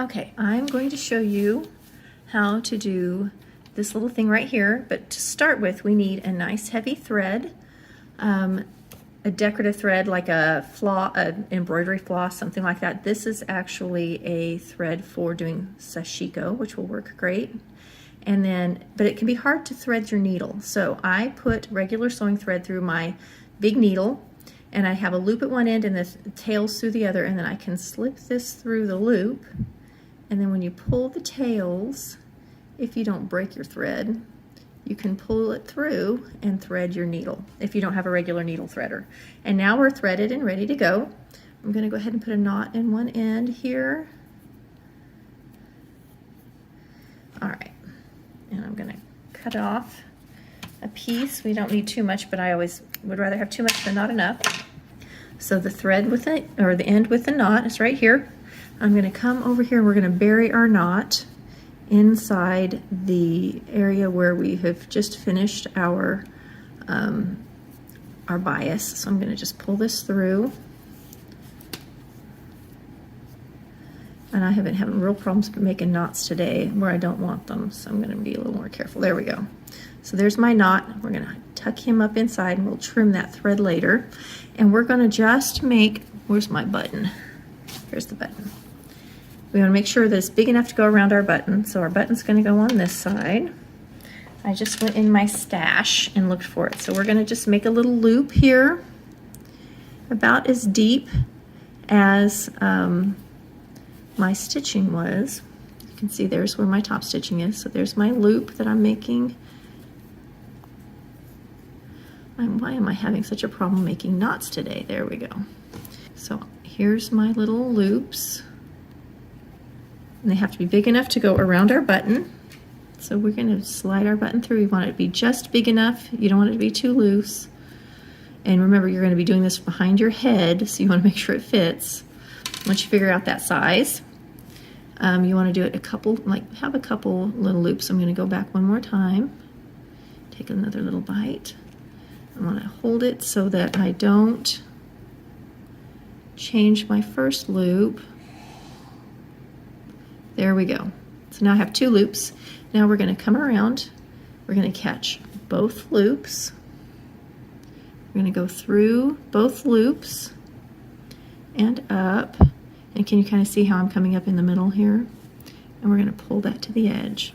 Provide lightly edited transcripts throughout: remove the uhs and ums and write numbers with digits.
Okay, I'm going to show you how to do this little thing right here, but to start with we need a nice heavy thread, a decorative thread like a floss, an embroidery floss, something like that. This is actually a thread for doing sashiko, which will work great. And then, but it can be hard to thread your needle. So I put regular sewing thread through my big needle, and I have a loop at one end and the tails through the other, and then I can slip this through the loop. And then when you pull the tails, if you don't break your thread, you can pull it through and thread your needle if you don't have a regular needle threader. And now we're threaded and ready to go. I'm going to go ahead and put a knot in one end here. All right, and I'm going to cut off a piece. We don't need too much, but I always would rather have too much than not enough. So the thread with it, or the end with the knot, is right here. I'm going to come over here and we're going to bury our knot inside the area where we have just finished our bias. So I'm going to just pull this through. And I have been having real problems making knots today where I don't want them, so I'm going to be a little more careful. There we go. So there's my knot. We're going to tuck him up inside and we'll trim that thread later. And we're going to just make, where's my button? Here's the button. We want to make sure that it's big enough to go around our button. So our button's going to go on this side. I just went in my stash and looked for it. So we're going to just make a little loop here about as deep as my stitching was. You can see there's where my top stitching is. So there's my loop that I'm making. Why am I having such a problem making knots today? There we go. So here's my little loops. And they have to be big enough to go around our button. So we're going to slide our button through. You want it to be just big enough. You don't want it to be too loose. And remember, you're going to be doing this behind your head, so you want to make sure it fits. Once you figure out that size, you want to do it have a couple little loops. I'm going to go back one more time. Take another little bite. I want to hold it so that I don't change my first loop. There we go. So now I have two loops. Now we're going to come around. We're going to catch both loops. We're going to go through both loops and up. And can you kind of see how I'm coming up in the middle here? And we're going to pull that to the edge.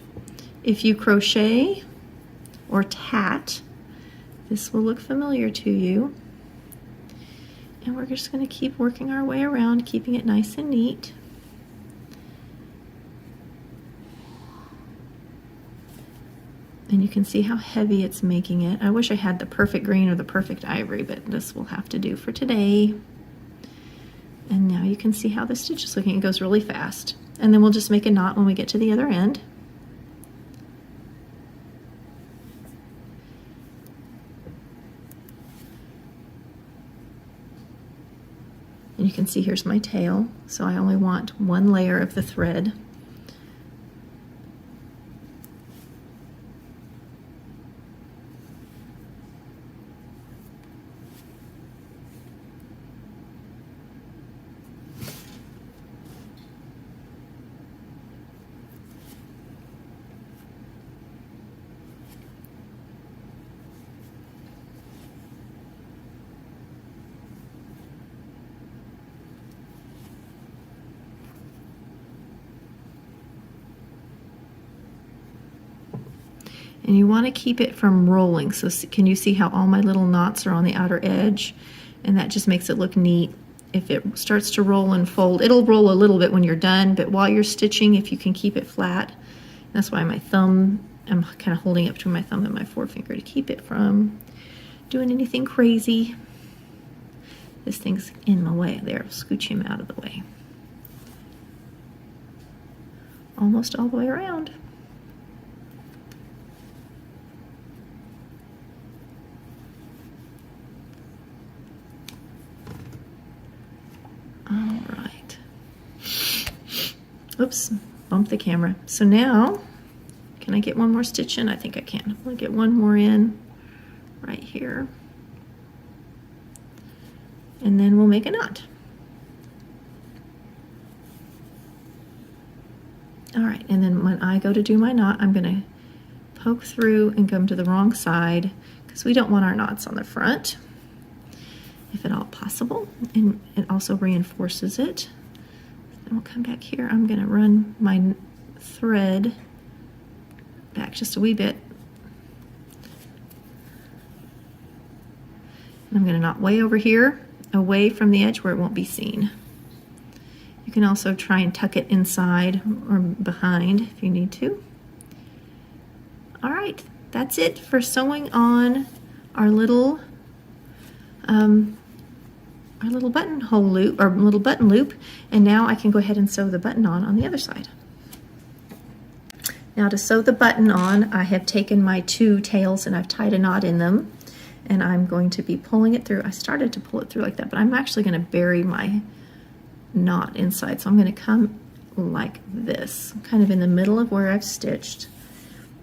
If you crochet or tat, this will look familiar to you. And we're just going to keep working our way around, keeping it nice and neat. And you can see how heavy it's making it. I wish I had the perfect green or the perfect ivory, but this will have to do for today. And now you can see how the stitch is looking. It goes really fast. And then we'll just make a knot when we get to the other end. And you can see here's my tail. So I only want one layer of the thread. And you want to keep it from rolling. So can you see how all my little knots are on the outer edge? And that just makes it look neat. If it starts to roll and fold, it'll roll a little bit when you're done, but while you're stitching, if you can keep it flat, that's why my thumb, I'm kind of holding up between my thumb and my forefinger to keep it from doing anything crazy. This thing's in my way. There, I'll scooch him out of the way. Almost all the way around. All right. Oops, bumped the camera. So now, can I get one more stitch in? I think I can. I'll get one more in right here. And then we'll make a knot. All right, and then when I go to do my knot, I'm going to poke through and come to the wrong side because we don't want our knots on the front, if at all possible, and it also reinforces it. Then we'll come back here. I'm going to run my thread back just a wee bit. And I'm going to knot way over here, away from the edge where it won't be seen. You can also try and tuck it inside or behind if you need to. All right, that's it for sewing on our little buttonhole loop, or little button loop, and now I can go ahead and sew the button on the other side. Now to sew the button on, I have taken my 2 tails and I've tied a knot in them, and I'm going to be pulling it through. I started to pull it through like that, but I'm actually going to bury my knot inside. So I'm going to come like this, kind of in the middle of where I've stitched.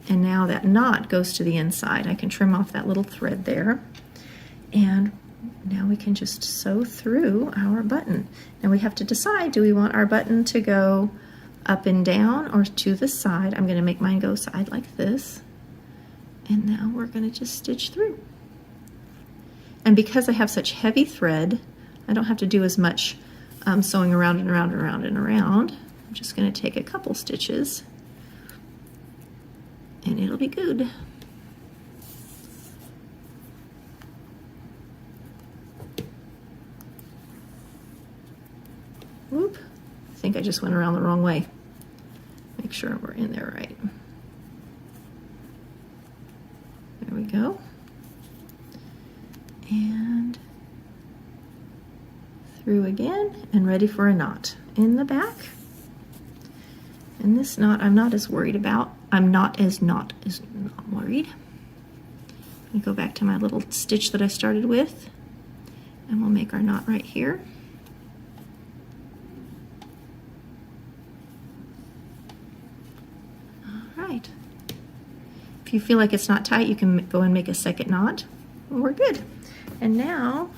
And now that knot goes to the inside. I can trim off that little thread there. And now we can just sew through our button. Now we have to decide, do we want our button to go up and down or to the side? I'm going to make mine go side like this. And now we're going to just stitch through. And because I have such heavy thread, I don't have to do as much sewing around and around and around and around. I'm just going to take a couple stitches and it'll be good. Whoop, I think I just went around the wrong way. Make sure we're in there right. There we go. And through again and ready for a knot in the back. And this knot I'm not as worried about. I'm not worried. I'm going to go back to my little stitch that I started with, and we'll make our knot right here. All right. If you feel like it's not tight, you can go and make a second knot. We're good. And now